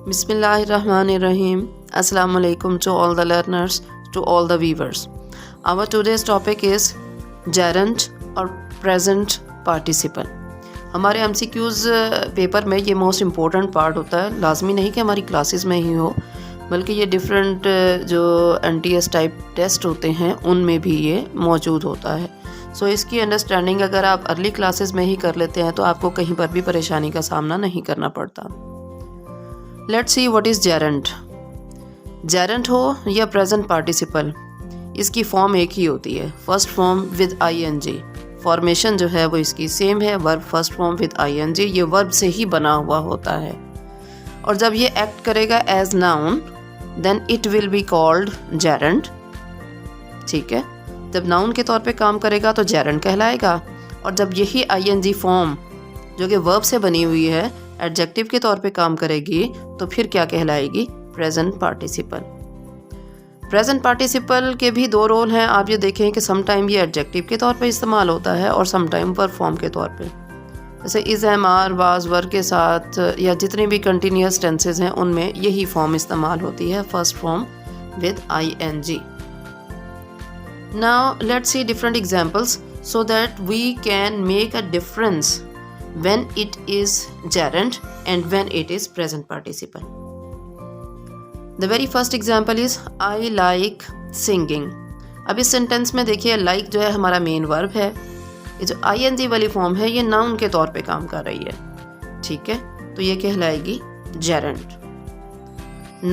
Bismillahirrahmanirrahim. Assalamu alaikum to all the learners, to all the viewers. Our today's topic is gerund और present participle. हमारे MCQs paper में ये most important part होता है. लाजमी नहीं कि हमारी क्लासेस में ही हो, बल्कि ये डिफरेंट जो NTS टाइप टेस्ट होते हैं उनमें भी ये मौजूद होता है. सो इसकी अंडरस्टैंडिंग अगर आप अर्ली क्लासेस में ही कर लेते हैं तो आपको कहीं पर भी परेशानी का सामना नहीं करना पड़ता. Let's see what is Geraint. Geraint हो या प्रेजेंट पार्टिसिपल, इसकी फॉर्म एक ही होती है. First form with ING. Formation जो है वो इसकी सेम है. Verb first form with ING, ये वर्ब से ही बना हुआ होता है. और जब ये एक्ट करेगा as noun then it will be called gerund. ठीक है, जब नाउन के तौर पे काम करेगा तो जेरेंट कहलाएगा. और जब यही ING फॉर्म जो कि वर्ब से बनी हुई है एडजेक्टिव के तौर पे काम करेगी तो फिर क्या कहलाएगी? Present participle. प्रेजेंट पार्टिसिपल के भी दो रोल हैं. आप ये देखें कि सम टाइम ये एडजेक्टिव के तौर पे इस्तेमाल होता है और सम टाइम वर्ब फॉर्म के तौर पे. जैसे इज़, एम, आर, वाज, वर के साथ या जितने भी कंटिन्यूस टेंसेज हैं उनमें यही फॉर्म इस्तेमाल होती है, first form with ING. Now let's see different examples so that we can make a difference when it is gerund and when it is present participle. The very first example is I like singing. अब इस sentence में देखिए like जो है हमारा main verb है. ये जो ING वाली फॉर्म है ये नाउन के तौर पे काम कर रही है. ठीक है, तो ये कहलाएगी gerund.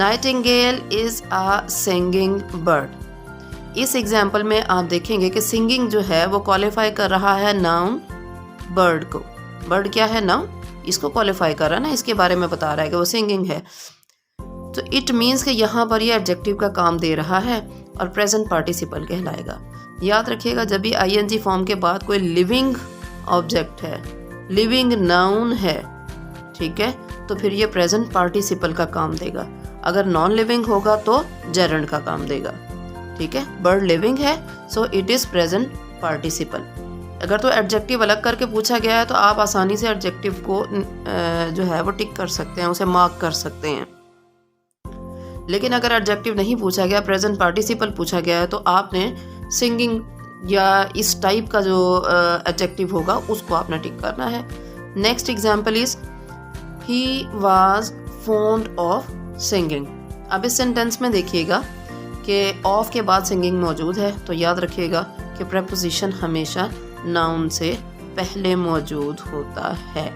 Nightingale is a singing bird. इस एग्जाम्पल में आप देखेंगे कि सिंगिंग जो है वो क्वालिफाई कर रहा है नाउन बर्ड को. बर्ड क्या है? नाउन. इसको क्वालिफाई कर रहा है ना, इसके बारे में बता रहा है कि वो सिंगिंग है. तो इट मीन्स कि यहाँ पर ये एडजेक्टिव का काम दे रहा है और प्रेजेंट पार्टिसिपल कहलाएगा. याद रखिएगा, जब भी ING फॉर्म के बाद कोई लिविंग ऑब्जेक्ट है, लिविंग नाउन है, ठीक है, तो फिर ये प्रेजेंट पार्टिसिपल का काम देगा. अगर नॉन लिविंग होगा तो जेरेंट का काम देगा. ठीक है, बर्ड लिविंग है so it is present participle. अगर तो एडजेक्टिव अलग करके पूछा गया है तो आप आसानी से एडजेक्टिव को जो है वो टिक कर सकते हैं, उसे मार्क कर सकते हैं. लेकिन अगर एडजेक्टिव नहीं पूछा गया, प्रेजेंट पार्टिसिपल पूछा गया है, तो आपने सिंगिंग या इस टाइप का जो एडजेक्टिव होगा उसको आपने टिक करना है. Next example is he was fond of singing. अब इस सेंटेंस में देखिएगा कि ऑफ के बाद सिंगिंग मौजूद है, तो याद रखिएगा कि प्रेपोजिशन हमेशा नाउन से पहले मौजूद होता है.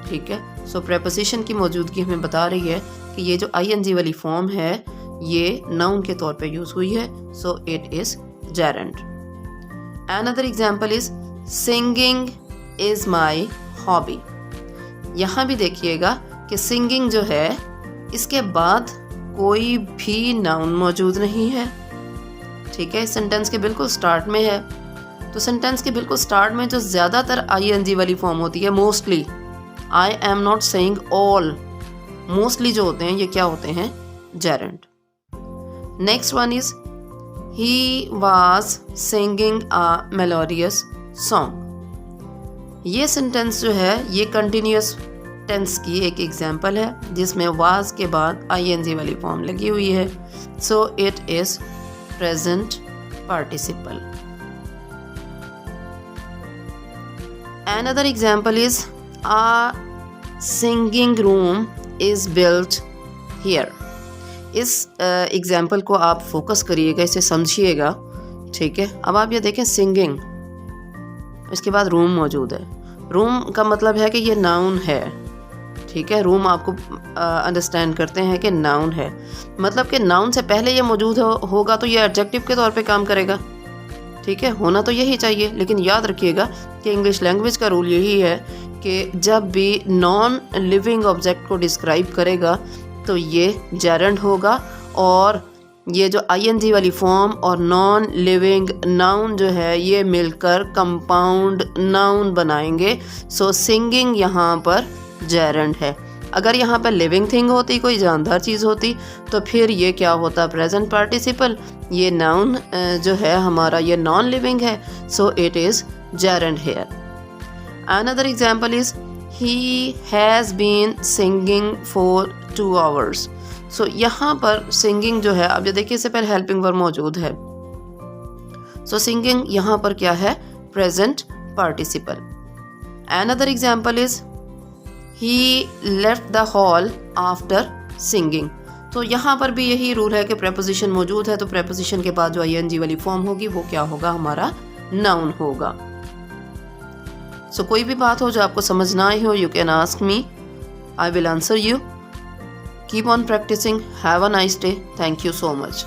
ठीक है, सो प्रेपोजिशन की मौजूदगी हमें बता रही है कि ये जो ING वाली फॉर्म है ये नाउन के तौर पे यूज़ हुई है, so it is Geraint. Another example is singing is my hobby. यहाँ भी देखिएगा कि सिंगिंग जो है इसके बाद कोई भी नाउन मौजूद नहीं है. ठीक है, सेंटेंस के बिल्कुल स्टार्ट में है. तो सेंटेंस के बिल्कुल स्टार्ट में जो ज़्यादातर ING वाली फॉर्म होती है, mostly, I am not saying all, mostly जो होते हैं ये क्या होते हैं? Geraint. Next one is he was singing a melodious song. ये सेंटेंस जो है ये कंटिन्यूस टेंस की एक एग्जाम्पल है जिसमें वाज के बाद ING वाली फॉर्म लगी हुई है, so it is present participle. Another example is a singing room is built here. इस एग्जाम्पल को आप फोकस करिएगा, इसे समझिएगा. ठीक है, अब आप ये देखें सिंगिंग, इसके बाद रूम मौजूद है. रूम का मतलब है कि ये नाउन है. ठीक है, रूम आपको अंडरस्टैंड करते हैं कि नाउन है, मतलब कि नाउन से पहले ये मौजूद होगा तो ये एडजेक्टिव के तौर पे काम करेगा. ठीक है, होना तो यही चाहिए. लेकिन याद रखिएगा कि इंग्लिश लैंग्वेज का रूल यही है कि जब भी नॉन लिविंग ऑब्जेक्ट को डिस्क्राइब करेगा तो ये जेरेंट होगा, और ये जो ING वाली फॉर्म और नॉन लिविंग नाउन जो है ये मिलकर कंपाउंड नाउन बनाएंगे. सो सिंगिंग यहाँ पर जेरेंट है. अगर यहाँ पर लिविंग थिंग होती, कोई जानदार चीज़ होती, तो फिर ये क्या होता? Present participle. ये नाउन जो है हमारा ये नॉन लिविंग है, so it is gerund here. Another example is he has been singing for 2 hours। सो यहाँ पर सिंगिंग जो है, अब ये देखिए इससे पहले हेल्पिंग वर्ब मौजूद है। सो सिंगिंग यहाँ पर क्या है, present participle. Another example is he left the hall after singing. तो यहाँ पर भी यही रूल है कि प्रेपोजिशन मौजूद है तो प्रेपोजिशन के बाद जो ing वाली फॉर्म होगी वो क्या होगा, हमारा नाउन होगा। सो कोई भी बात हो जो आपको समझ ना आई हो, you can ask me, I will answer you. Keep on practising. Have a nice day. Thank you so much.